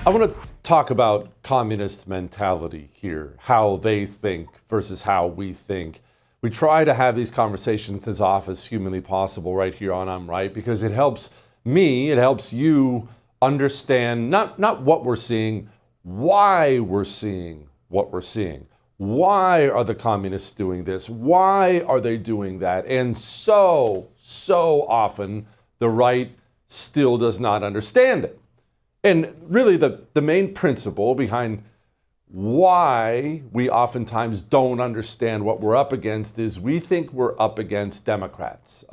I want to talk about communist mentality here, how they think versus how we think. We try to have these conversations as often as humanly possible right here on I'm Right, because it helps me, it helps you understand not what we're seeing, why we're seeing what we're seeing. Why are the communists doing this? Why are they doing that? And so often the right still does not understand it. And really the main principle behind why we oftentimes don't understand what we're up against is we think we're up against Democrats,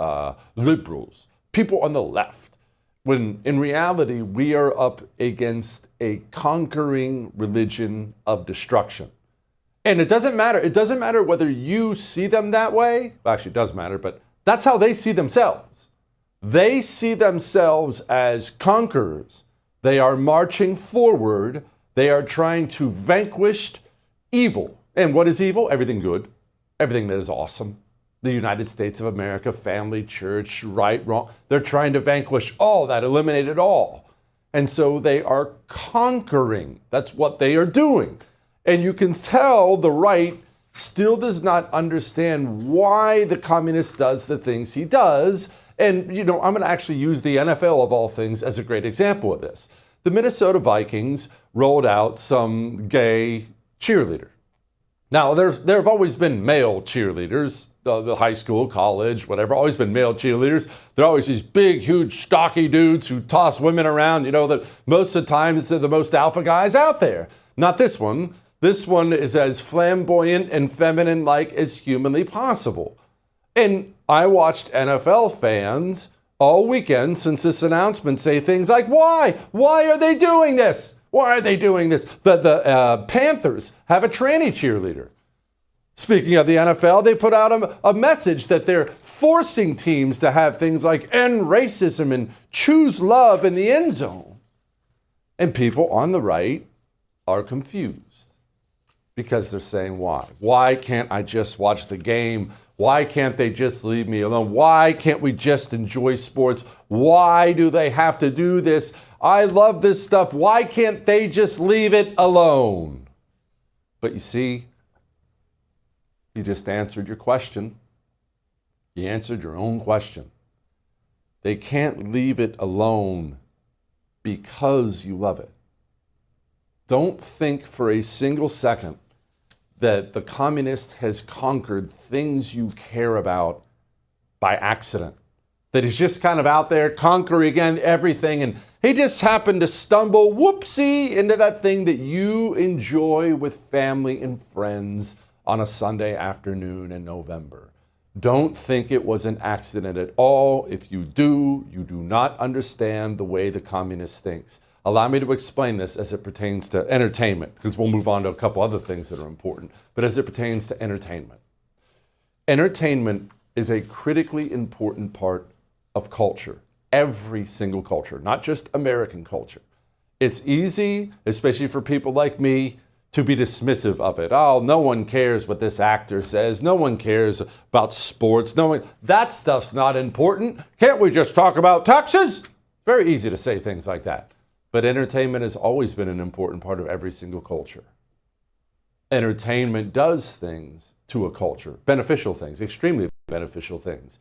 liberals, people on the left, when in reality we are up against a conquering religion of destruction. And it doesn't matter whether you see them that way. Well, actually, it does matter, but that's how they see themselves. They see themselves as conquerors. They are marching forward. They are trying to vanquish evil. And what is evil? Everything good, everything that is awesome. The United States of America, family, church, right, wrong. They're trying to vanquish all that, eliminate it all. And so they are conquering. That's what they are doing. And you can tell the right still does not understand why the communist does the things he does. And, I'm going to actually use the NFL of all things as a great example of this. The Minnesota Vikings rolled out some gay cheerleader. Now, there have always been male cheerleaders, the high school, college, whatever, always been male cheerleaders. They're always these big, huge, stocky dudes who toss women around, that most of the time they're the most alpha guys out there. Not this one. This one is as flamboyant and feminine-like as humanly possible. And I watched NFL fans all weekend since this announcement say things like, why? Why are they doing this? Why are they doing this? The Panthers have a tranny cheerleader. Speaking of the NFL, they put out a message that they're forcing teams to have things like end racism and choose love in the end zone. And people on the right are confused because they're saying, why? Why can't I just watch the game? Why can't they just leave me alone? Why can't we just enjoy sports? Why do they have to do this? I love this stuff. Why can't they just leave it alone? But you see, you just answered your question. You answered your own question. They can't leave it alone because you love it. Don't think for a single second that the communist has conquered things you care about by accident. That he's just kind of out there conquering again everything, and he just happened to stumble, whoopsie, into that thing that you enjoy with family and friends on a Sunday afternoon in November. Don't think it was an accident at all. If you do, you do not understand the way the communist thinks. Allow me to explain this as it pertains to entertainment, because we'll move on to a couple other things that are important, but as it pertains to entertainment. Entertainment is a critically important part of culture, every single culture, not just American culture. It's easy, especially for people like me, to be dismissive of it. Oh, no one cares what this actor says. No one cares about sports. That stuff's not important. Can't we just talk about taxes? Very easy to say things like that. But entertainment has always been an important part of every single culture. Entertainment does things to a culture, beneficial things, extremely beneficial things.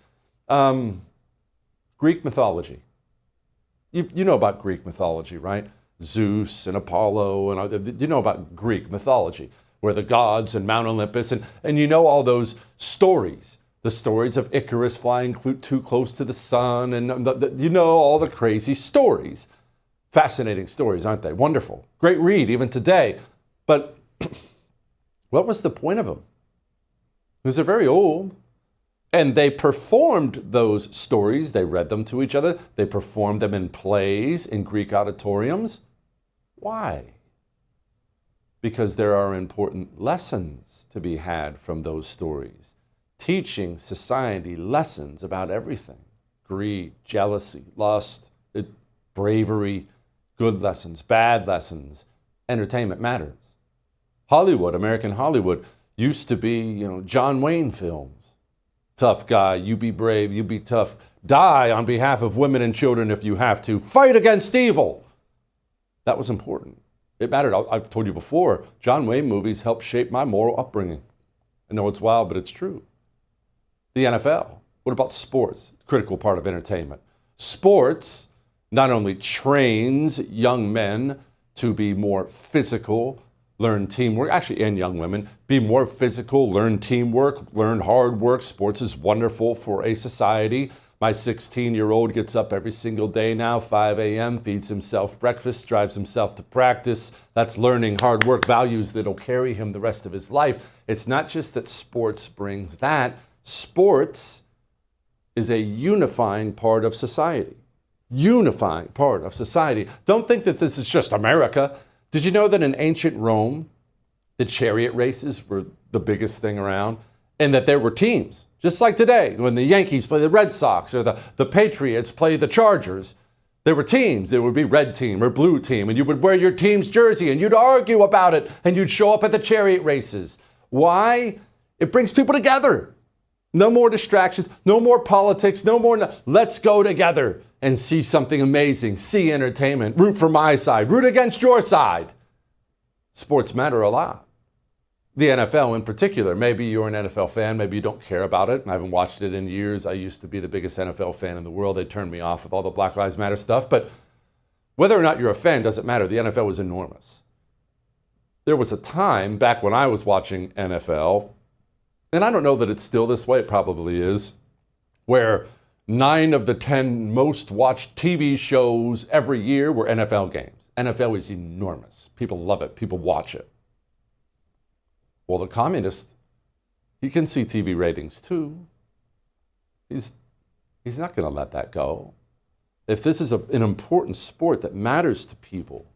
Greek mythology. You know about Greek mythology, right? Zeus and Apollo, and you know about Greek mythology, where the gods and Mount Olympus, and you know all those stories. The stories of Icarus flying too close to the sun, and you know all the crazy stories. Fascinating stories, aren't they? Wonderful. Great read, even today. But what was the point of them? Because they're very old. And they performed those stories. They read them to each other. They performed them in plays, in Greek auditoriums. Why? Because there are important lessons to be had from those stories. Teaching society lessons about everything. Greed, jealousy, lust, bravery, good lessons, bad lessons. Entertainment matters. Hollywood, American Hollywood, used to be, John Wayne films. Tough guy, you be brave, you be tough. Die on behalf of women and children if you have to. Fight against evil. That was important. It mattered. I've told you before, John Wayne movies helped shape my moral upbringing. I know it's wild, but it's true. The NFL. What about sports? Critical part of entertainment. Sports not only trains young men to be more physical, learn teamwork, actually, and young women, be more physical, learn teamwork, learn hard work. Sports is wonderful for a society. My 16-year-old gets up every single day now, 5 a.m., feeds himself breakfast, drives himself to practice. That's learning hard work, values that'll carry him the rest of his life. It's not just that sports brings that. Sports is a unifying part of society. Unifying part of society. Don't think that this is just America. Did you know that in ancient Rome, the chariot races were the biggest thing around? And that there were teams, just like today, when the Yankees play the Red Sox or the Patriots play the Chargers, there were teams. There would be red team or blue team, and you would wear your team's jersey, and you'd argue about it, and you'd show up at the chariot races. Why? It brings people together. No more distractions, no more politics, let's go together and see something amazing, see entertainment, root for my side, root against your side. Sports matter a lot. The NFL in particular. Maybe you're an NFL fan, maybe you don't care about it. I haven't watched it in years. I used to be the biggest NFL fan in the world. They turned me off with all the Black Lives Matter stuff. But whether or not you're a fan doesn't matter. The NFL was enormous. There was a time back when I was watching NFL, and I don't know that it's still this way, it probably is, where 9 of the 10 most watched TV shows every year were NFL games. NFL is enormous. People love it. People watch it. Well, the communist, he can see TV ratings too. He's not going to let that go. If this is an important sport that matters to people,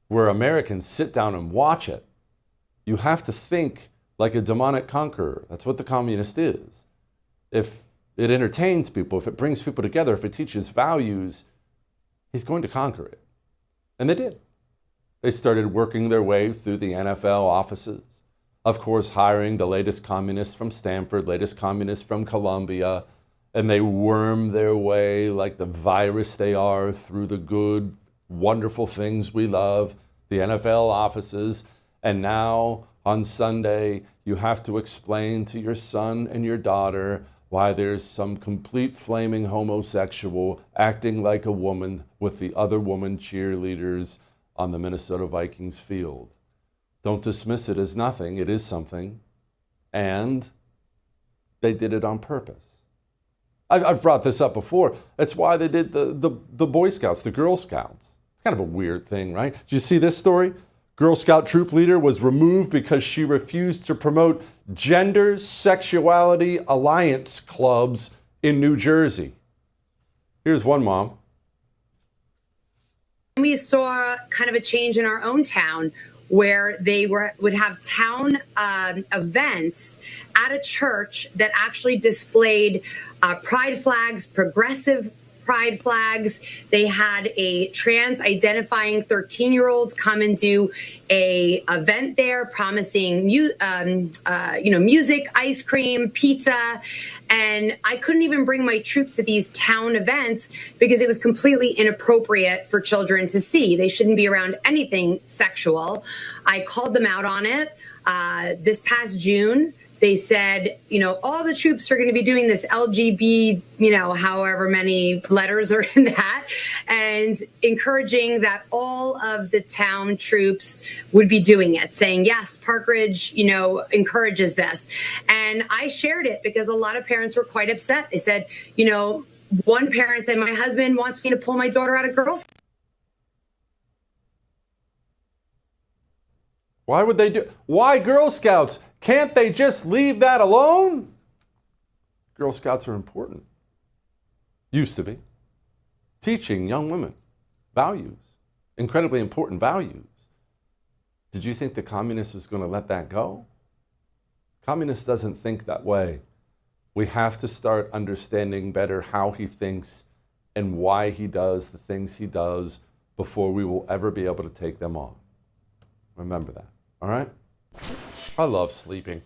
where Americans sit down and watch it, you have to think like a demonic conqueror. That's what the communist is. If it entertains people, if it brings people together, if it teaches values, he's going to conquer it. And they did. They started working their way through the NFL offices. Of course, hiring the latest communists from Stanford, latest communists from Columbia, and they worm their way like the virus they are through the good, wonderful things we love, the NFL offices. And now on Sunday, you have to explain to your son and your daughter why there's some complete flaming homosexual acting like a woman with the other woman cheerleaders on the Minnesota Vikings field. Don't dismiss it as nothing. It is something. And they did it on purpose. I've brought this up before. That's why they did the Boy Scouts, the Girl Scouts. It's kind of a weird thing, right? Did you see this story? Girl Scout troop leader was removed because she refused to promote gender sexuality alliance clubs in New Jersey. Here's one mom. We saw kind of a change in our own town where they would have town events at a church that actually displayed pride flags, progressive pride flags. They had a trans-identifying 13-year-old come and do a event there, promising music, ice cream, pizza. And I couldn't even bring my troop to these town events because it was completely inappropriate for children to see. They shouldn't be around anything sexual. I called them out on it. This past June, they said, all the troops are going to be doing this LGB, however many letters are in that, and encouraging that all of the town troops would be doing it, saying, yes, Park Ridge, encourages this. And I shared it because a lot of parents were quite upset. They said, one parent said, my husband wants me to pull my daughter out of Girl Scouts. Why would they do? Why Girl Scouts? Can't they just leave that alone? Girl Scouts are important. Used to be. Teaching young women values, incredibly important values. Did you think the communist was going to let that go? Communist doesn't think that way. We have to start understanding better how he thinks and why he does the things he does before we will ever be able to take them on. Remember that, all right? I love sleeping.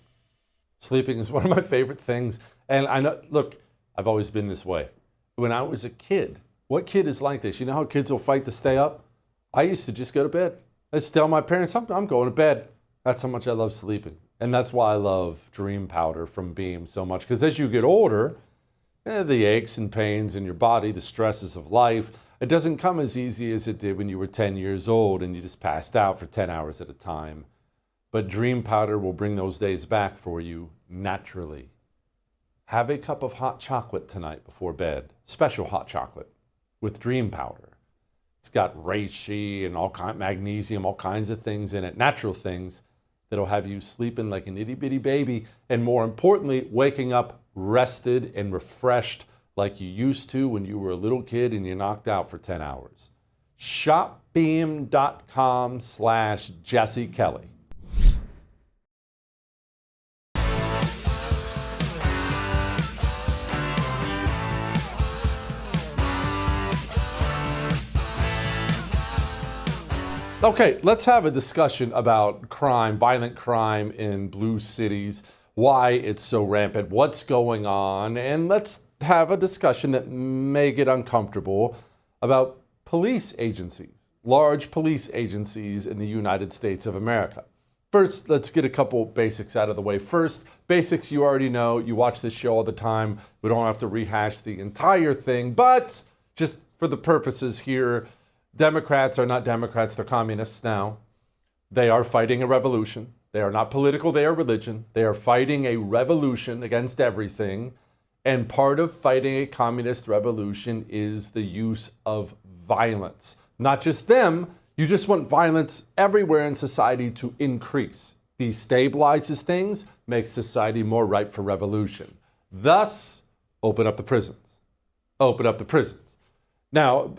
Sleeping is one of my favorite things. And I know, look, I've always been this way. When I was a kid, what kid is like this? You know how kids will fight to stay up? I used to just go to bed. I just tell my parents, I'm going to bed. That's how much I love sleeping. And that's why I love Dream Powder from Beam so much. Because as you get older, the aches and pains in your body, the stresses of life, it doesn't come as easy as it did when you were 10 years old and you just passed out for 10 hours at a time. But Dream Powder will bring those days back for you naturally. Have a cup of hot chocolate tonight before bed. Special hot chocolate with Dream Powder. It's got reishi and magnesium, all kinds of things in it, natural things that'll have you sleeping like an itty bitty baby. And more importantly, waking up rested and refreshed like you used to when you were a little kid and you knocked out for 10 hours. Shopbeam.com/Jesse Kelly. Okay, let's have a discussion about crime, violent crime in blue cities, why it's so rampant, what's going on, and let's have a discussion that may get uncomfortable about police agencies, large police agencies in the United States of America. First, let's get a couple basics out of the way. First, basics you already know. You watch this show all the time. We don't have to rehash the entire thing, but just for the purposes here, Democrats are not Democrats, they're communists now. They are fighting a revolution. They are not political, they are religion. They are fighting a revolution against everything. And part of fighting a communist revolution is the use of violence. Not just them, you just want violence everywhere in society to increase. Destabilizes things, makes society more ripe for revolution. Thus, open up the prisons. Open up the prisons. Now,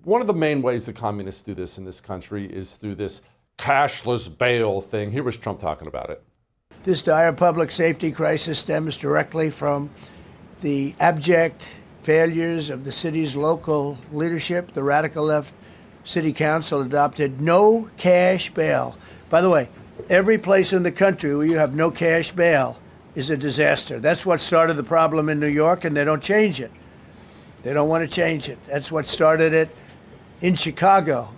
one of the main ways the communists do this in this country is through this cashless bail thing. Here was Trump talking about it. This dire public safety crisis stems directly from the abject failures of the city's local leadership. The radical left city council adopted no cash bail. By the way, every place in the country where you have no cash bail is a disaster. That's what started the problem in New York, and they don't change it. They don't want to change it. That's what started it in Chicago.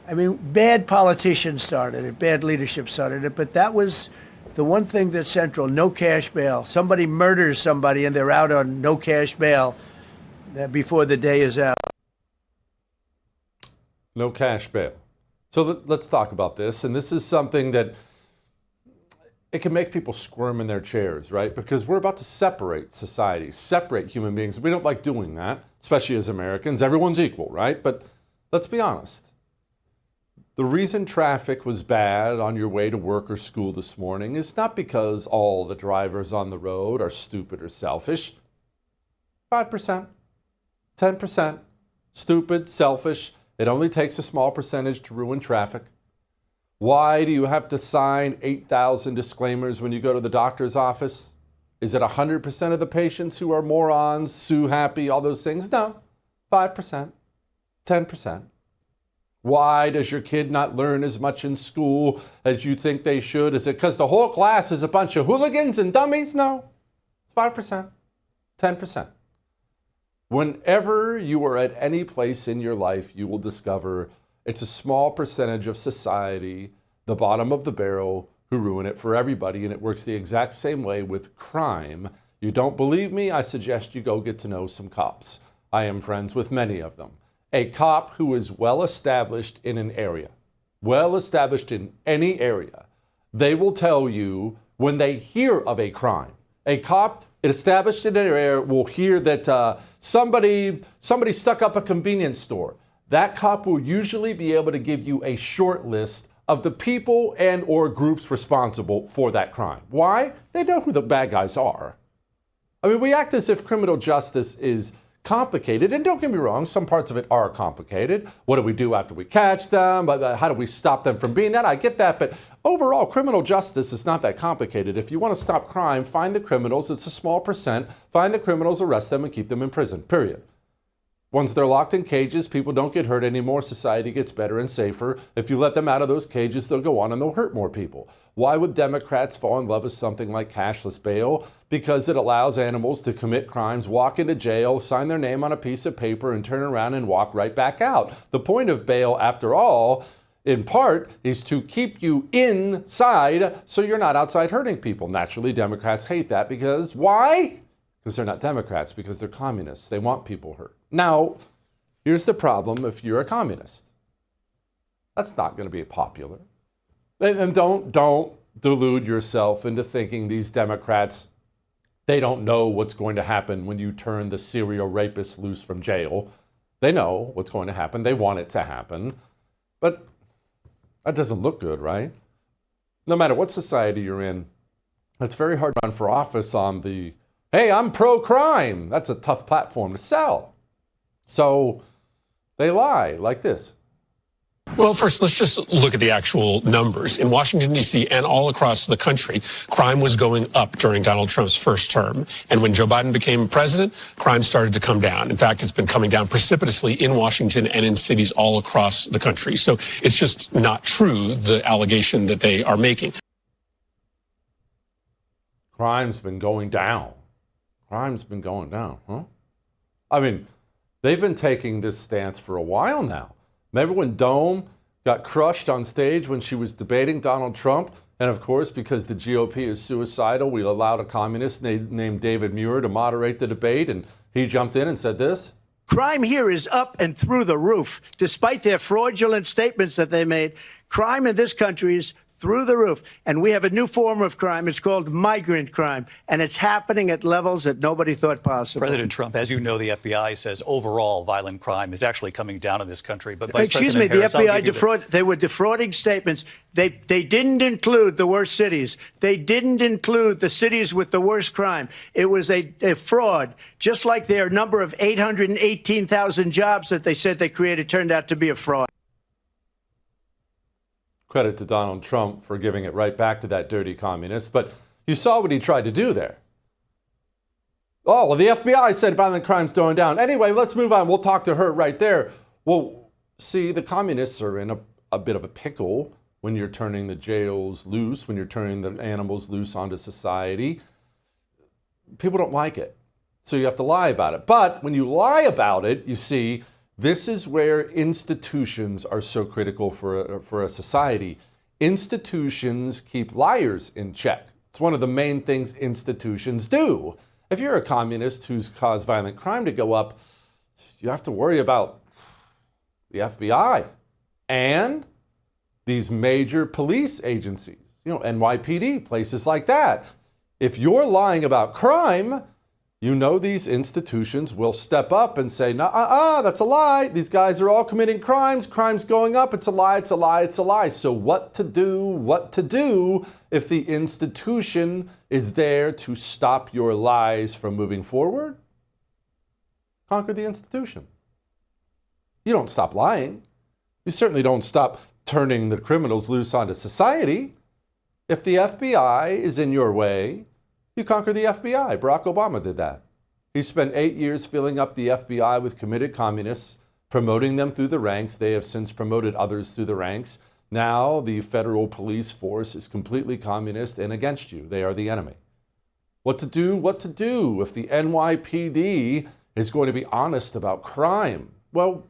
I mean, bad politicians started it, bad leadership started it, but that was the one thing that's central, no cash bail. Somebody murders somebody and they're out on no cash bail before the day is out. No cash bail. So let's talk about this. And this is something that it can make people squirm in their chairs, right? Because we're about to separate society, separate human beings. We don't like doing that, especially as Americans. Everyone's equal, right? But let's be honest. The reason traffic was bad on your way to work or school this morning is not because all the drivers on the road are stupid or selfish. 5%, 10%, stupid, selfish. It only takes a small percentage to ruin traffic. Why do you have to sign 8,000 disclaimers when you go to the doctor's office? Is it 100% of the patients who are morons, sue happy, all those things? No, 5%, 10%. Why does your kid not learn as much in school as you think they should? Is it because the whole class is a bunch of hooligans and dummies? No, it's 5%, 10%. Whenever you are at any place in your life, you will discover it's a small percentage of society, the bottom of the barrel, who ruin it for everybody, and it works the exact same way with crime. You don't believe me? I suggest you go get to know some cops. I am friends with many of them. A cop who is well established in an area, well established in any area, they will tell you when they hear of a crime. A cop established in an area will hear that somebody stuck up a convenience store. That cop will usually be able to give you a short list of the people and or groups responsible for that crime. Why? They know who the bad guys are. I mean, we act as if criminal justice is complicated, and don't get me wrong, some parts of it are complicated. What do we do after we catch them? How do we stop them from being that? I get that, but overall, criminal justice is not that complicated. If you want to stop crime, find the criminals. It's a small percent. Find the criminals, arrest them, and keep them in prison, period. Once they're locked in cages, people don't get hurt anymore. Society gets better and safer. If you let them out of those cages, they'll go on and they'll hurt more people. Why would Democrats fall in love with something like cashless bail? Because it allows animals to commit crimes, walk into jail, sign their name on a piece of paper, and turn around and walk right back out. The point of bail, after all, in part, is to keep you inside so you're not outside hurting people. Naturally, Democrats hate that because why? Because they're not Democrats, because they're communists. They want people hurt. Now, here's the problem if you're a communist. That's not going to be popular. And don't delude yourself into thinking these Democrats, they don't know what's going to happen when you turn the serial rapist loose from jail. They know what's going to happen. They want it to happen. But that doesn't look good, right? No matter what society you're in, it's very hard to run for office on the, hey, I'm pro-crime. That's a tough platform to sell. So they lie like this. Well, first, let's just look at the actual numbers. In Washington, D.C. and all across the country, crime was going up during Donald Trump's first term. And when Joe Biden became president, crime started to come down. In fact, it's been coming down precipitously in Washington and in cities all across the country. So it's just not true, the allegation that they are making. Crime's been going down. Crime's been going down, huh? I mean, they've been taking this stance for a while now. Remember when Dome got crushed on stage when she was debating Donald Trump? And of course, because the GOP is suicidal, we allowed a communist named David Muir to moderate the debate, and he jumped in and said this. Crime here is up and through the roof. Despite their fraudulent statements that they made, crime in this country is through the roof. And we have a new form of crime. It's called migrant crime. And it's happening at levels that nobody thought possible. President Trump, as you know, the FBI says overall violent crime is actually coming down in this country. But Vice Excuse me, President the Harris, FBI they were defrauding statements. They didn't include the worst cities. They didn't include the cities with the worst crime. It was a fraud. Just like their number of 818,000 jobs that they said they created turned out to be a fraud. Credit to Donald Trump for giving it right back to that dirty communist. But you saw what he tried to do there. Oh, well, the FBI said violent crime's going down. Anyway, let's move on. We'll talk to her right there. Well, see, the communists are in a bit of a pickle when you're turning the jails loose, when you're turning the animals loose onto society. People don't like it. So you have to lie about it. But when you lie about it, you see, this is where institutions are so critical for a society. Institutions keep liars in check. It's one of the main things institutions do. If you're a communist who's caused violent crime to go up, you have to worry about the FBI and these major police agencies, NYPD, places like that. If you're lying about crime, you know these institutions will step up and say, that's a lie. These guys are all committing crimes. Crime's going up. It's a lie, it's a lie, it's a lie. So what to do if the institution is there to stop your lies from moving forward? Conquer the institution. You don't stop lying. You certainly don't stop turning the criminals loose onto society. If the FBI is in your way, you conquer the FBI. Barack Obama did that. He spent 8 years filling up the FBI with committed communists, promoting them through the ranks. They have since promoted others through the ranks. Now the federal police force is completely communist and against you. They are the enemy. What to do if the NYPD is going to be honest about crime? Well,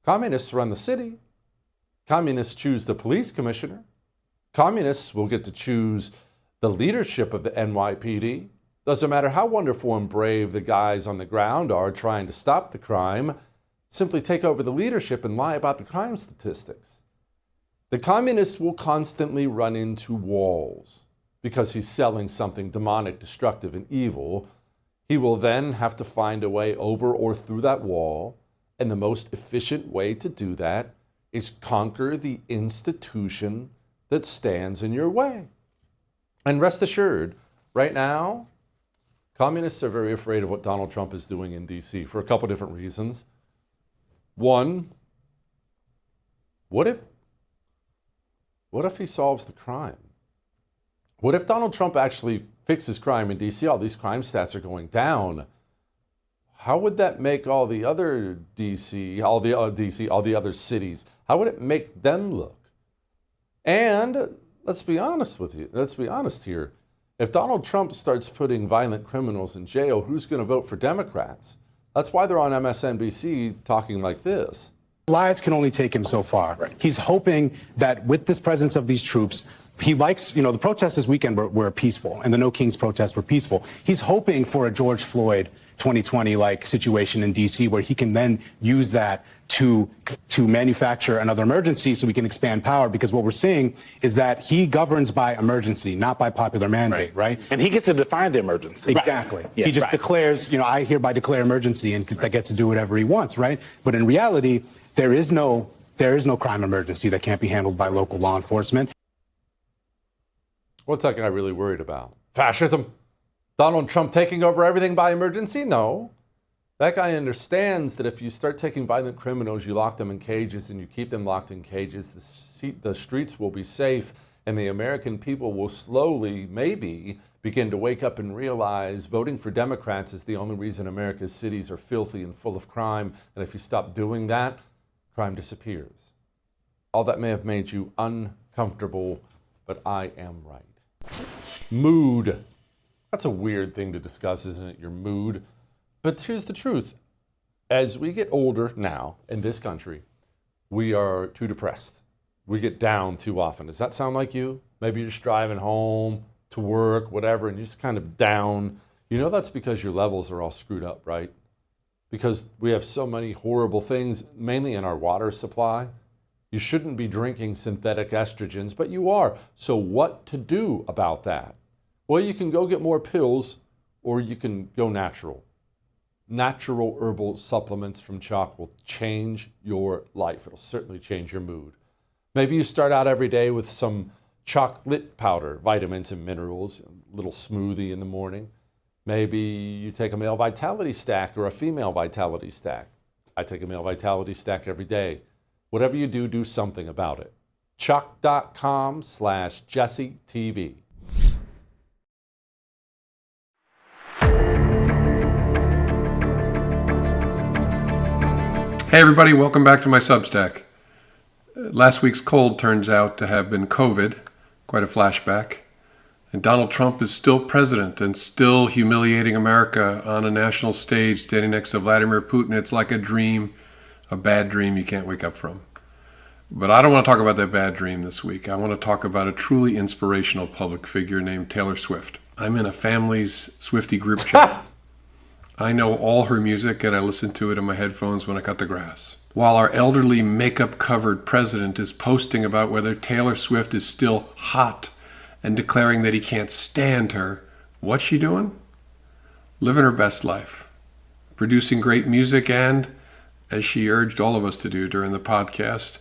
communists run the city. Communists choose the police commissioner. Communists will get to choose the leadership of the NYPD. Doesn't matter how wonderful and brave the guys on the ground are trying to stop the crime, simply take over the leadership and lie about the crime statistics. The communist will constantly run into walls because he's selling something demonic, destructive, and evil. He will then have to find a way over or through that wall, and the most efficient way to do that is conquer the institution that stands in your way. And rest assured, right now, communists are very afraid of what Donald Trump is doing in D.C. for a couple different reasons. One, what if he solves the crime? What if Donald Trump actually fixes crime in D.C.? All these crime stats are going down. How would that make all the other all the other cities? How would it make them look? And let's be honest here. If Donald Trump starts putting violent criminals in jail, who's going to vote for Democrats? That's why they're on MSNBC talking like this. Lies can only take him so far. Right. He's hoping that with this presence of these troops, he likes, the protests this weekend were peaceful, and the No Kings protests were peaceful. He's hoping for a George Floyd 2020-like situation in D.C. where he can then use that to manufacture another emergency so we can expand power, because what we're seeing is that he governs by emergency, not by popular mandate, right? And he gets to define the emergency. Exactly. Right. Yeah, he just declares, I hereby declare emergency, and that gets to do whatever he wants, right? But in reality, there is no crime emergency that can't be handled by local law enforcement. What's that guy really worried about? Fascism? Donald Trump taking over everything by emergency? No. That guy understands that if you start taking violent criminals, you lock them in cages and you keep them locked in cages, the streets will be safe, and the American people will slowly, maybe, begin to wake up and realize voting for Democrats is the only reason America's cities are filthy and full of crime. And if you stop doing that, crime disappears. All that may have made you uncomfortable, but I am right. Mood. That's a weird thing to discuss, isn't it? Your mood. But here's the truth. As we get older now in this country, we are too depressed. We get down too often. Does that sound like you? Maybe you're just driving home to work, whatever, and you're just kind of down. That's because your levels are all screwed up, right? Because we have so many horrible things, mainly in our water supply. You shouldn't be drinking synthetic estrogens, but you are. So what to do about that? Well, you can go get more pills, or you can go natural. Natural herbal supplements from Chalk will change your life. It'll certainly change your mood. Maybe you start out every day with some chocolate powder, vitamins and minerals, a little smoothie in the morning. Maybe you take a male vitality stack or a female vitality stack. I take a male vitality stack every day. Whatever you do, do something about it. Chuck.com/JesseTV. Hey everybody, welcome back to my Substack. Last week's cold turns out to have been COVID, quite a flashback. And Donald Trump is still president and still humiliating America on a national stage, standing next to Vladimir Putin. It's like a dream, a bad dream you can't wake up from. But I don't want to talk about that bad dream this week. I want to talk about a truly inspirational public figure named Taylor Swift. I'm in a family's Swiftie group chat. I know all her music and I listen to it in my headphones when I cut the grass. While our elderly makeup-covered president is posting about whether Taylor Swift is still hot and declaring that he can't stand her, what's she doing? Living her best life. Producing great music and, as she urged all of us to do during the podcast,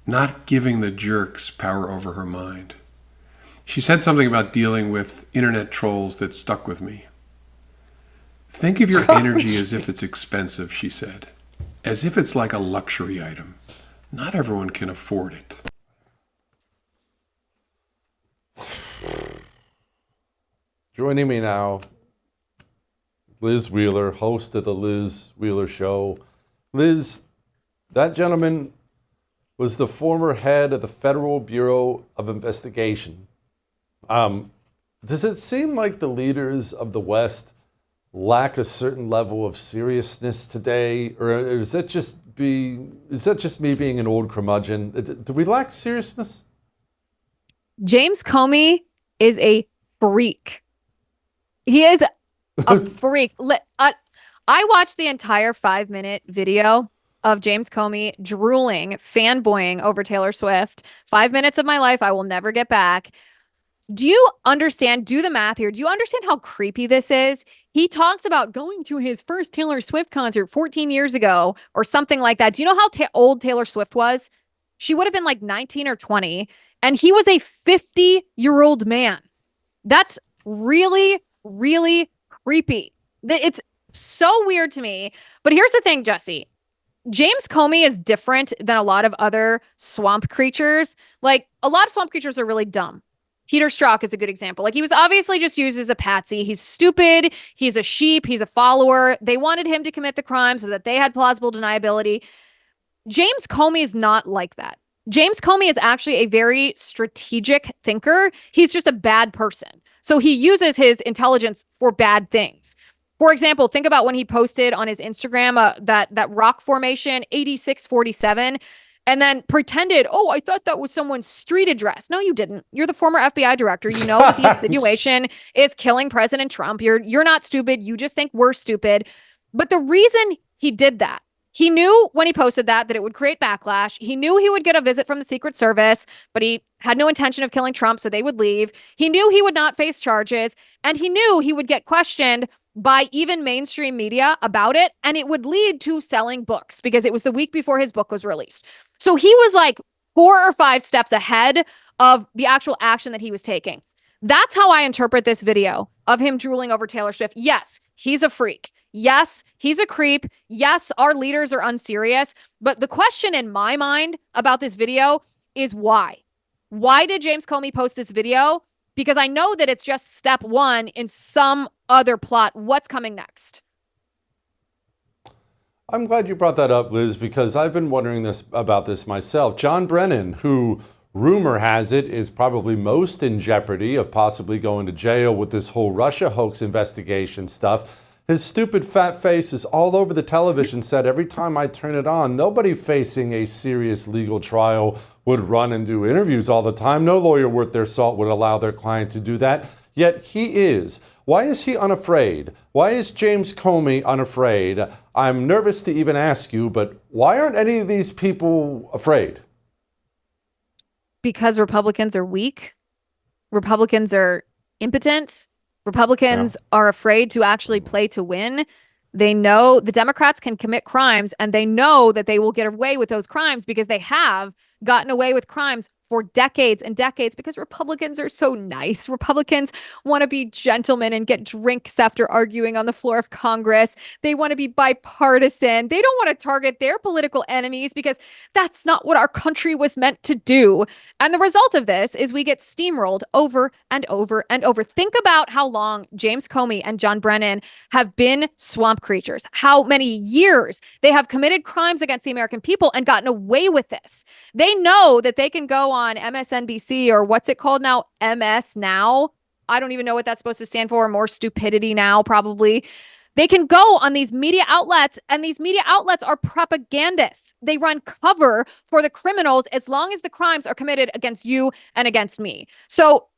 not giving the jerks power over her mind. She said something about dealing with internet trolls that stuck with me. Think of your energy as if it's expensive, she said. As if it's like a luxury item. Not everyone can afford it. Joining me now, Liz Wheeler, host of the Liz Wheeler Show. Liz, that gentleman was the former head of the Federal Bureau of Investigation. Does it seem like the leaders of the West lack a certain level of seriousness today, or is that just me being an old curmudgeon? Do we lack seriousness? James Comey is a freak. He is a freak. I watched the entire 5-minute video of James Comey drooling, fanboying over Taylor Swift. 5 minutes of my life I will never get back. Do you understand? Do the math here. Do you understand how creepy this is? He talks about going to his first Taylor Swift concert 14 years ago or something like that. Do you know how old Taylor Swift was? She would have been like 19 or 20, and he was a 50-year-old man. That's really, really creepy. It's so weird to me. But here's the thing, Jesse. James Comey is different than a lot of other swamp creatures. Like, a lot of swamp creatures are really dumb. Peter Strzok is a good example. Like, he was obviously just used as a patsy. He's stupid. He's a sheep. He's a follower. They wanted him to commit the crime so that they had plausible deniability. James Comey is not like that. James Comey is actually a very strategic thinker. He's just a bad person. So he uses his intelligence for bad things. For example, think about when he posted on his Instagram that rock formation 8647 and then pretended, oh, I thought that was someone's street address. No, you didn't. You're the former FBI director. You know that the insinuation is killing President Trump. You're not stupid. You just think we're stupid. But the reason he did that, he knew when he posted that it would create backlash. He knew he would get a visit from the Secret Service, but he had no intention of killing Trump, so they would leave. He knew he would not face charges, and he knew he would get questioned by even mainstream media about it, and it would lead to selling books because it was the week before his book was released. So he was like 4 or 5 steps ahead of the actual action that he was taking. That's how I interpret this video of him drooling over Taylor Swift. Yes, he's a freak. Yes, he's a creep. Yes, our leaders are unserious. But the question in my mind about this video is why? Why did James Comey post this video? Because I know that it's just step 1 in some other plot. What's coming next? I'm glad you brought that up, Liz, because I've been wondering about this myself. John Brennan, who rumor has it is probably most in jeopardy of possibly going to jail with this whole Russia hoax investigation stuff. His stupid fat face is all over the television set every time I turn it on. Nobody facing a serious legal trial would run and do interviews all the time. No lawyer worth their salt would allow their client to do that. Yet he is. Why is he unafraid? Why is James Comey unafraid? I'm nervous to even ask you, but why aren't any of these people afraid? Because Republicans are weak. Republicans are impotent. Republicans are afraid to actually play to win. They know the Democrats can commit crimes, and they know that they will get away with those crimes because they have gotten away with crimes for decades and decades because Republicans are so nice. Republicans want to be gentlemen and get drinks after arguing on the floor of Congress. They want to be bipartisan. They don't want to target their political enemies because that's not what our country was meant to do. And the result of this is we get steamrolled over and over and over. Think about how long James Comey and John Brennan have been swamp creatures, how many years they have committed crimes against the American people and gotten away with this. They know that they can go on MSNBC or what's it called now? MS Now. I don't even know what that's supposed to stand for. More stupidity now, probably. They can go on these media outlets, and these media outlets are propagandists. They run cover for the criminals as long as the crimes are committed against you and against me. So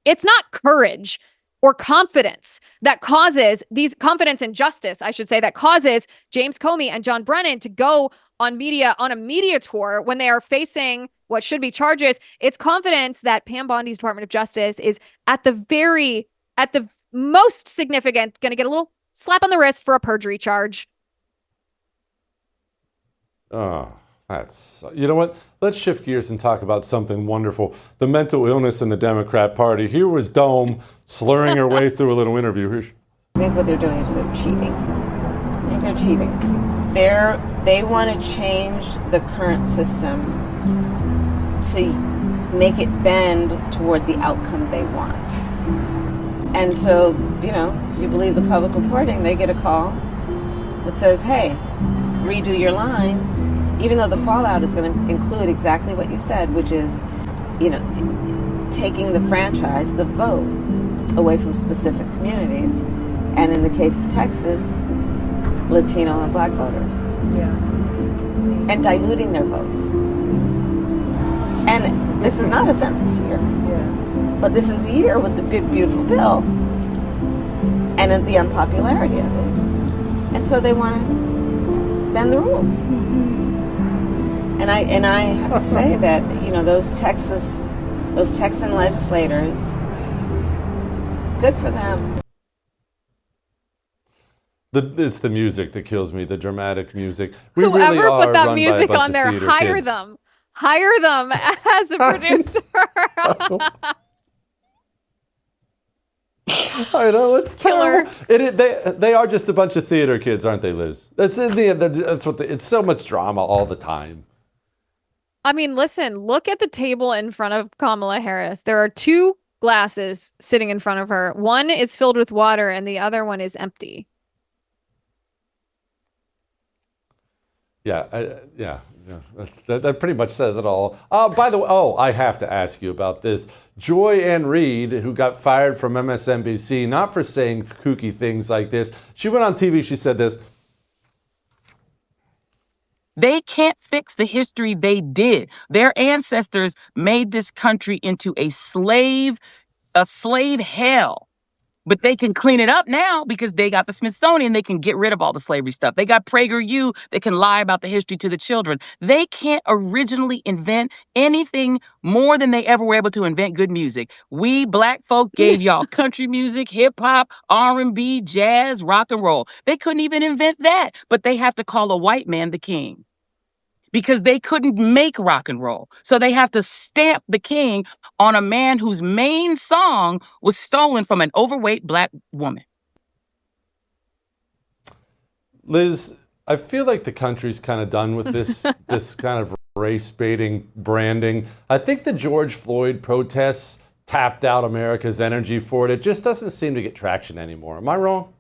it's not courage or confidence that causes these confidence and justice, I should say, that causes James Comey and John Brennan to go on a media tour when they are facing what should be charges. It's confidence that Pam Bondi's Department of Justice is at the most significant, going to get a little slap on the wrist for a perjury charge. Oh, you know what? Let's shift gears and talk about something wonderful. The mental illness in the Democrat Party. Here was Dome slurring her way through a little interview. I think what they're doing is they're cheating. I think they're cheating. They want to change the current system to make it bend toward the outcome they want. And so, if you believe the public reporting, they get a call that says, hey, redo your lines, even though the fallout is going to include exactly what you said, which is, taking the franchise, the vote, away from specific communities. And in the case of Texas, Latino and Black voters. Yeah. And diluting their votes. And this is not a census year. Yeah. But this is a year with the big, beautiful bill and the unpopularity of it. And so they want to bend the rules. Mm-hmm. And I have to say that, those Texan legislators, good for them. It's the music that kills me, the dramatic music. We Whoever really are put that run music by a bunch on there, of theater hire kids. them. Hire them as a producer. I know, it's Killer. terrible. They are just a bunch of theater kids, aren't they, Liz? That's in the end. That's what. It's so much drama all the time. I mean, listen, look at the table in front of Kamala Harris. There are 2 glasses sitting in front of her. One is filled with water and the other one is empty. Yeah. That pretty much says it all. By the way, I have to ask you about this. Joy Ann Reid, who got fired from MSNBC, not for saying kooky things like this. She went on TV, she said this. They can't fix the history they did. Their ancestors made this country into a slave hell. But they can clean it up now because they got the Smithsonian. They can get rid of all the slavery stuff. They got PragerU. They can lie about the history to the children. They can't originally invent anything more than they ever were able to invent good music. We black folk gave y'all country music, hip hop, R&B, jazz, rock and roll. They couldn't even invent that, but they have to call a white man the king, because they couldn't make rock and roll. So they have to stamp the king on a man whose main song was stolen from an overweight black woman. Liz, I feel like the country's kind of done with this kind of race baiting branding. I think the George Floyd protests tapped out America's energy for it. It just doesn't seem to get traction anymore. Am I wrong?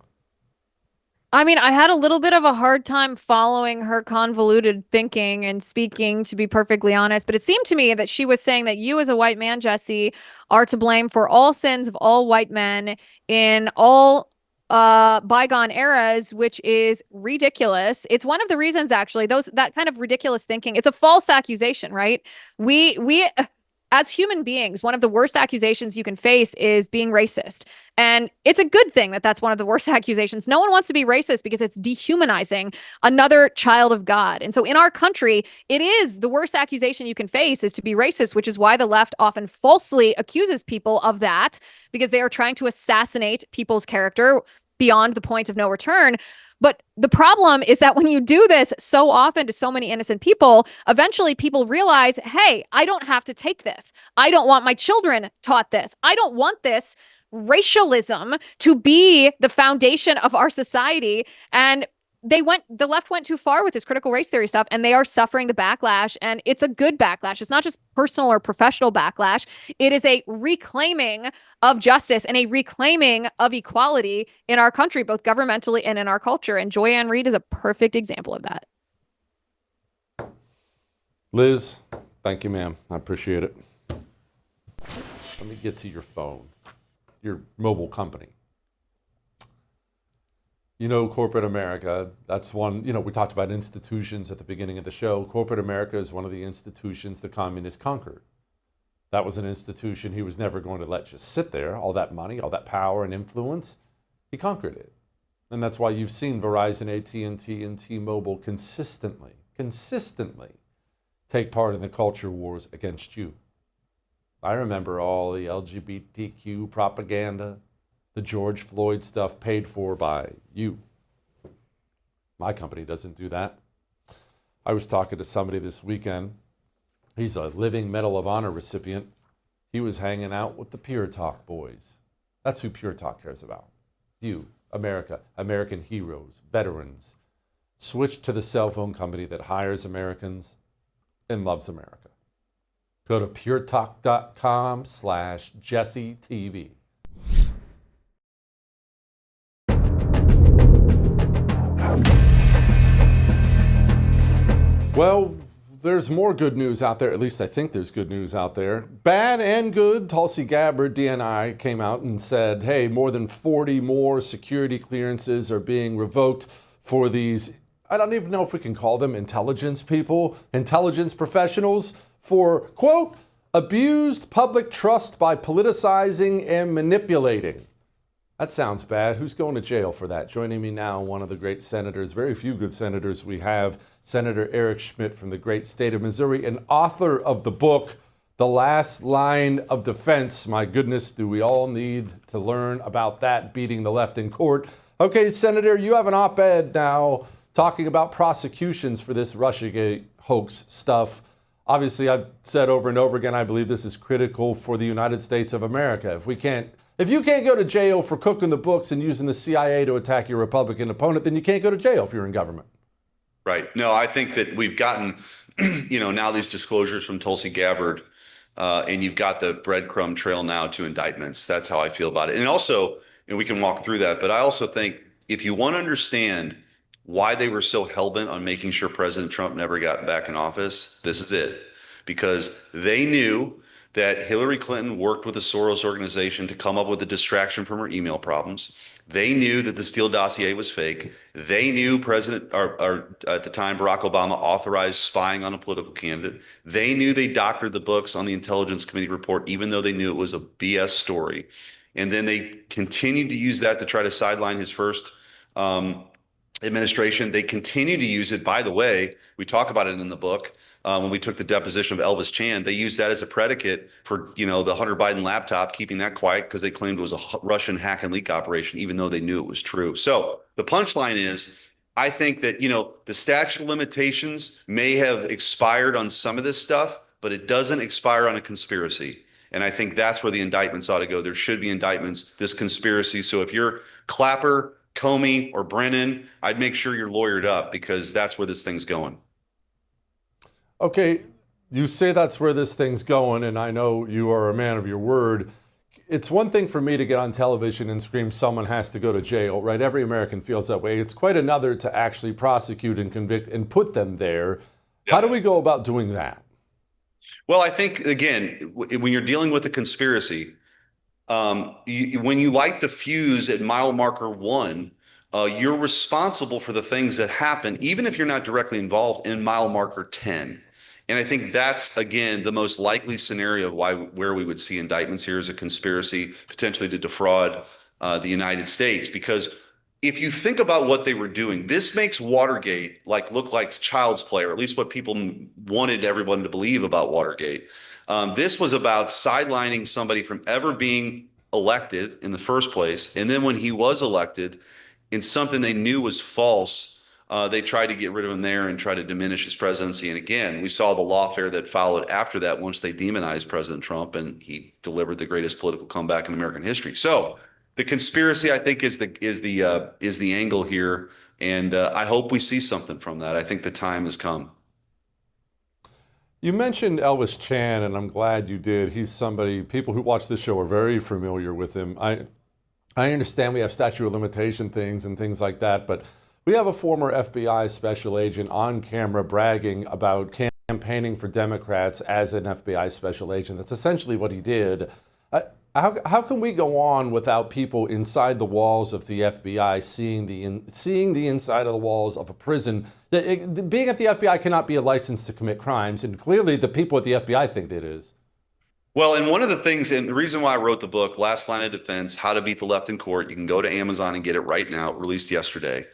I mean, I had a little bit of a hard time following her convoluted thinking and speaking, to be perfectly honest. But it seemed to me that she was saying that you, as a white man, Jesse, are to blame for all sins of all white men in all bygone eras, which is ridiculous. It's one of the reasons, actually, that kind of ridiculous thinking. It's a false accusation, right? We as human beings, one of the worst accusations you can face is being racist. And it's a good thing that that's one of the worst accusations. No one wants to be racist because it's dehumanizing another child of God. And so in our country, it is the worst accusation you can face is to be racist, which is why the left often falsely accuses people of that, because they are trying to assassinate people's character beyond the point of no return. But the problem is that when you do this so often to so many innocent people, eventually people realize, hey, I don't have to take this. I don't want my children taught this. I don't want this racialism to be the foundation of our society. And the left went too far with this critical race theory stuff, and they are suffering the backlash. And it's a good backlash. It's not just personal or professional backlash. It is a reclaiming of justice and a reclaiming of equality in our country, both governmentally and in our culture. And Joy Ann Reid is a perfect example of that. Liz, thank you, ma'am. I appreciate it. Let me get to your phone, your mobile company. You know, corporate America, that's one, we talked about institutions at the beginning of the show. Corporate America is one of the institutions the communists conquered. That was an institution he was never going to let just sit there, all that money, all that power and influence. He conquered it. And that's why you've seen Verizon, AT&T, and T-Mobile consistently take part in the culture wars against you. I remember all the LGBTQ propaganda, the George Floyd stuff paid for by you. My company doesn't do that. I was talking to somebody this weekend. He's a living Medal of Honor recipient. He was hanging out with the Pure Talk boys. That's who Pure Talk cares about. You, America, American heroes, veterans. Switch to the cell phone company that hires Americans and loves America. Go to puretalk.com/JesseTV. Well, there's more good news out there. At least I think there's good news out there. Bad and good. Tulsi Gabbard, DNI, came out and said, hey, more than 40 more security clearances are being revoked for these, I don't even know if we can call them intelligence people, intelligence professionals, for, quote, abused public trust by politicizing and manipulating. That sounds bad. Who's going to jail for that? Joining me now, one of the great senators, very few good senators we have, Senator Eric Schmidt from the great state of Missouri, and author of the book, The Last Line of Defense. My goodness, do we all need to learn about that, beating the left in court? Okay, Senator, you have an op-ed now talking about prosecutions for this Russiagate hoax stuff. Obviously, I've said over and over again, I believe this is critical for the United States of America. If you can't go to jail for cooking the books and using the CIA to attack your Republican opponent, then you can't go to jail if you're in government. Right. No, I think that we've gotten, now these disclosures from Tulsi Gabbard, and you've got the breadcrumb trail now to indictments. That's how I feel about it. And also, we can walk through that, but I also think if you want to understand why they were so hell-bent on making sure President Trump never got back in office, this is it. Because they knew that Hillary Clinton worked with the Soros organization to come up with a distraction from her email problems. They knew that the Steele dossier was fake. They knew at the time, Barack Obama authorized spying on a political candidate. They knew they doctored the books on the Intelligence Committee report, even though they knew it was a BS story. And then they continued to use that to try to sideline his first administration. They continue to use it. By the way, we talk about it in the book. When we took the deposition of Elvis Chan, they used that as a predicate for, the Hunter Biden laptop, keeping that quiet because they claimed it was a Russian hack and leak operation, even though they knew it was true. So the punchline is, I think that, the statute of limitations may have expired on some of this stuff, but it doesn't expire on a conspiracy. And I think that's where the indictments ought to go. There should be indictments, this conspiracy. So if you're Clapper, Comey, or Brennan, I'd make sure you're lawyered up, because that's where this thing's going. Okay, you say that's where this thing's going, and I know you are a man of your word. It's one thing for me to get on television and scream someone has to go to jail, right? Every American feels that way. It's quite another to actually prosecute and convict and put them there. Yeah. How do we go about doing that? Well, I think, again, when you're dealing with a conspiracy, when you light the fuse at mile marker 1, you're responsible for the things that happen, even if you're not directly involved in mile marker 10. And I think that's, again, the most likely scenario of where we would see indictments here is a conspiracy potentially to defraud the United States. Because if you think about what they were doing, this makes Watergate look like child's play, or at least what people wanted everyone to believe about Watergate. This was about sidelining somebody from ever being elected in the first place. And then when he was elected, in something they knew was false, they tried to get rid of him there and try to diminish his presidency. And again, we saw the lawfare that followed after that once they demonized President Trump, and he delivered the greatest political comeback in American history. So the conspiracy, I think, is the angle here, and I hope we see something from that. I think the time has come. You mentioned Elvis Chan, and I'm glad you did. He's somebody, people who watch this show are very familiar with him. I understand we have statute of limitation things and things like that, but we have a former FBI special agent on camera bragging about campaigning for Democrats as an FBI special agent. That's essentially what he did. How can we go on without people inside the walls of the FBI seeing the inside of the walls of a prison? Being at the FBI cannot be a license to commit crimes, and clearly the people at the FBI think it is. Well, and one of the things, and the reason why I wrote the book, Last Line of Defense, How to Beat the Left in Court, you can go to Amazon and get it right now, released yesterday,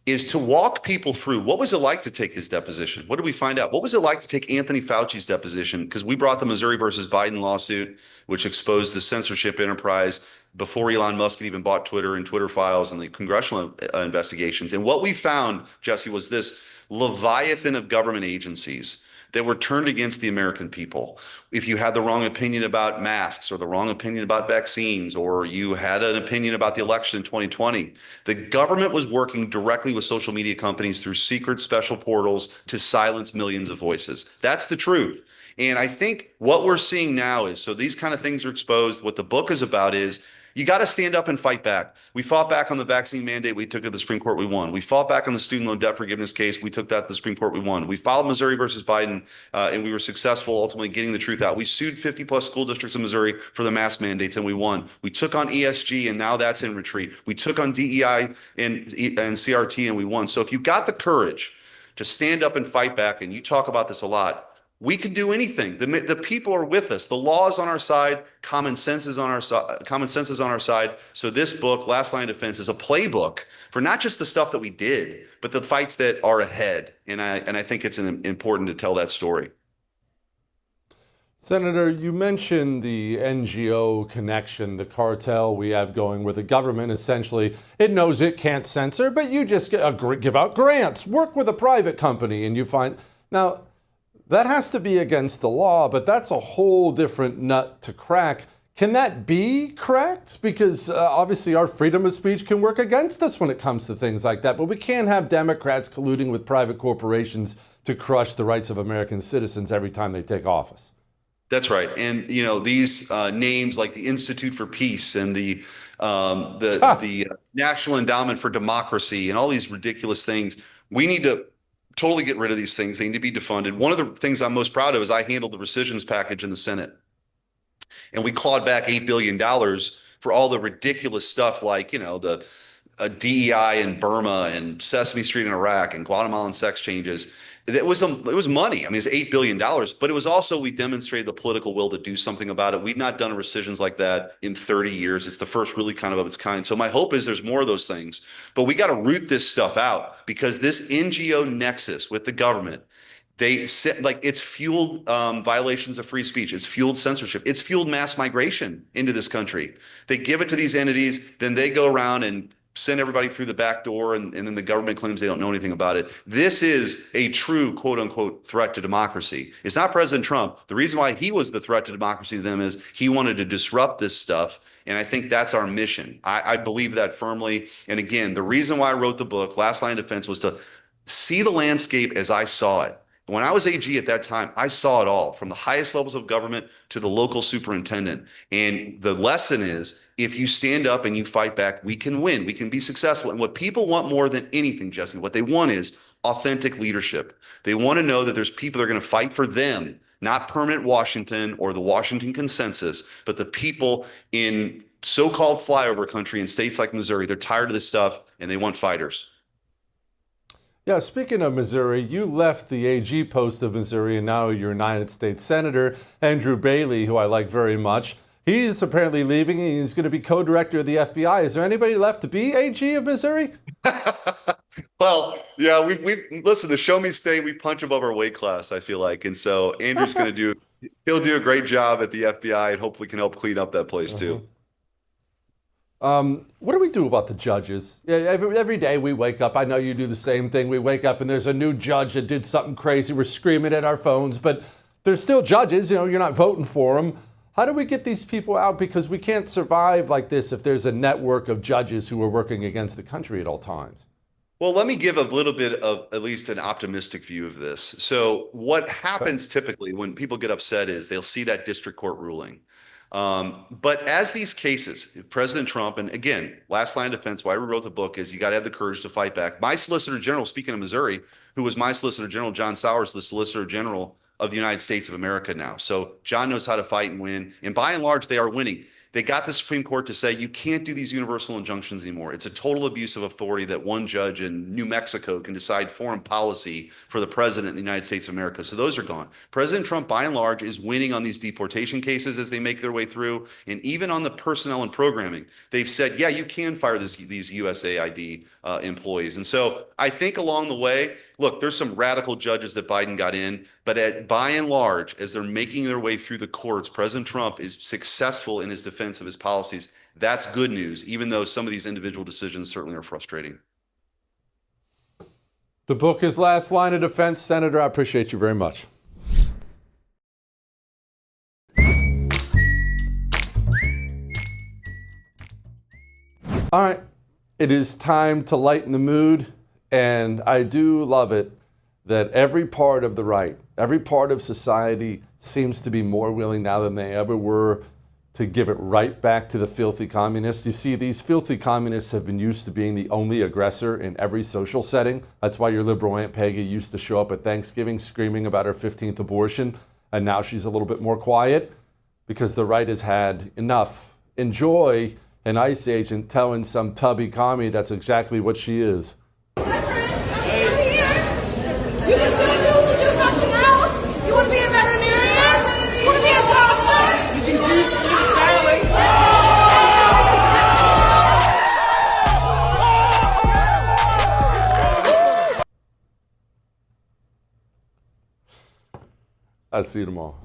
is to walk people through what was it like to take his deposition? What did we find out? What was it like to take Anthony Fauci's deposition? Because we brought the Missouri versus Biden lawsuit, which exposed the censorship enterprise before Elon Musk had even bought Twitter and Twitter files and the congressional investigations. And what we found, Jesse, was this leviathan of government agencies that were turned against the American people. If you had the wrong opinion about masks, or the wrong opinion about vaccines, or you had an opinion about the election in 2020, the government was working directly with social media companies through secret special portals to silence millions of voices. That's the truth. And I think what we're seeing now is, so these kind of things are exposed. What the book is about is, you got to stand up and fight back. We fought back on the vaccine mandate. We took it to the Supreme Court. We won. We fought back on the student loan debt forgiveness case. We took that to the Supreme Court. We won. We filed Missouri versus Biden, and we were successful ultimately getting the truth out. We sued 50 plus school districts in Missouri for the mask mandates, and we won. We took on ESG, and now that's in retreat. We took on DEI and CRT, and we won. So if you got the courage to stand up and fight back, and you talk about this a lot, we can do anything. The people are with us. The law is on our side. Common sense is on our side. Common sense is on our side. So this book, Last Line of Defense, is a playbook for not just the stuff that we did, but the fights that are ahead. And I think it's important to tell that story. Senator, you mentioned the NGO connection, the cartel we have going, where the government essentially, it knows it can't censor, but you just give out grants, work with a private company, and you find now. That has to be against the law, but that's a whole different nut to crack. Can that be cracked? Because obviously our freedom of speech can work against us when it comes to things like that, but we can't have Democrats colluding with private corporations to crush the rights of American citizens every time they take office. That's right. And, these names like the Institute for Peace and the the National Endowment for Democracy, and all these ridiculous things. We need to totally get rid of these things. They need to be defunded. One of the things I'm most proud of is I handled the rescissions package in the Senate, and we clawed back $8 billion for all the ridiculous stuff like, the DEI in Burma and Sesame Street in Iraq and Guatemalan sex changes. It was money. I mean, it's $8 billion, but it was also, we demonstrated the political will to do something about it. We've not done rescissions like that in 30 years. It's the first really kind of its kind. So my hope is there's more of those things, but we got to root this stuff out, because this NGO nexus with the government, it's fueled violations of free speech. It's fueled censorship. It's fueled mass migration into this country. They give it to these entities, then they go around and send everybody through the back door, and then the government claims they don't know anything about it. This is a true, quote unquote, threat to democracy. It's not President Trump. The reason why he was the threat to democracy to them is he wanted to disrupt this stuff. And I think that's our mission. I believe that firmly. And again, the reason why I wrote the book, Last Line of Defense, was to see the landscape as I saw it. When I was AG at that time, I saw it all, from the highest levels of government to the local superintendent. And the lesson is, if you stand up and you fight back, we can win. We can be successful. And what people want more than anything, Jesse, what they want is authentic leadership. They want to know that there's people that are going to fight for them, not permanent Washington or the Washington consensus, but the people in so-called flyover country in states like Missouri. They're tired of this stuff, and they want fighters. Yeah, speaking of Missouri, you left the AG post of Missouri, and now you're United States Senator Andrew Bailey, who I like very much. He's apparently leaving, and he's going to be co-director of the FBI. Is there anybody left to be AG of Missouri? Well, yeah, we listen, the show me state, we punch above our weight class, I feel like. And so Andrew's he'll do a great job at the FBI, and hopefully can help clean up that place too. What do we do about the judges? Yeah, every day we wake up, I know you do the same thing. We wake up and there's a new judge that did something crazy. We're screaming at our phones, but they're still judges. You're not voting for them. How do we get these people out? Because we can't survive like this if there's a network of judges who are working against the country at all times. Well, let me give a little bit of at least an optimistic view of this. So what happens typically when people get upset is they'll see that district court ruling. But as these cases, President Trump, and again, Last Line of Defense, why we wrote the book is you got to have the courage to fight back. My Solicitor General, speaking of Missouri, who was my Solicitor General, John Sowers, the Solicitor General of the United States of America now. So John knows how to fight and win. And by and large, they are winning. They got the Supreme Court to say you can't do these universal injunctions anymore. It's a total abuse of authority that one judge in New Mexico can decide foreign policy for the president of the United States of America. So those are gone. President Trump, by and large, is winning on these deportation cases as they make their way through. And even on the personnel and programming, they've said, yeah, you can fire these USAID employees. And so I think along the way, look, there's some radical judges that Biden got in, but by and large, as they're making their way through the courts, President Trump is successful in his defense of his policies. That's good news, even though some of these individual decisions certainly are frustrating. The book is Last Line of Defense. Senator, I appreciate you very much. All right, it is time to lighten the mood. And I do love it that every part of the right, every part of society seems to be more willing now than they ever were to give it right back to the filthy communists. You see, these filthy communists have been used to being the only aggressor in every social setting. That's why your liberal Aunt Peggy used to show up at Thanksgiving screaming about her 15th abortion. And now she's a little bit more quiet because the right has had enough. Enjoy an ICE agent telling some tubby commie that's exactly what she is. You can do something else. You want to be a veterinarian? You want to be a doctor? You can choose to do salad. I'll see you tomorrow.